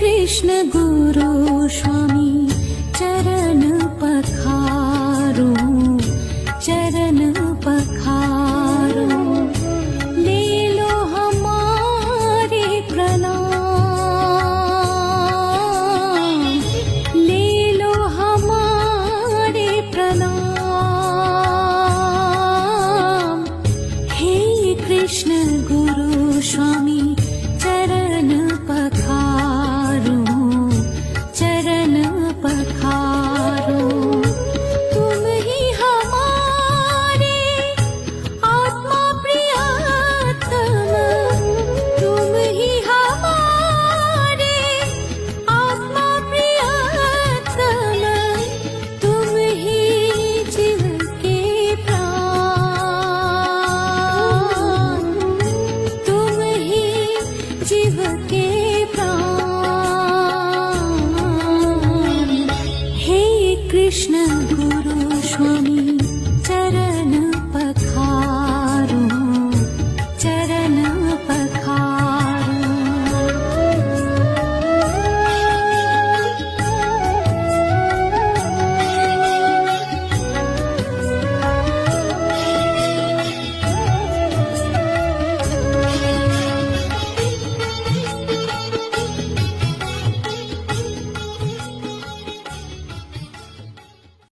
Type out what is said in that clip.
कृष्ण गुरु स्वामी चरण पखारो, चरण पखारो, ले लो हमारे प्रणाम, ले लो हमारे प्रणाम। हे कृष्ण गुरु स्वामी चरण पखारो, चरण पखारो, तुम ही हमारे आत्मा प्रियतम, तुम ही हमारे आत्मा प्रियतम, तुम ही जीव के प्राण, तुम ही जीव के प्राण। हे कृष्ण गुरु स्वामी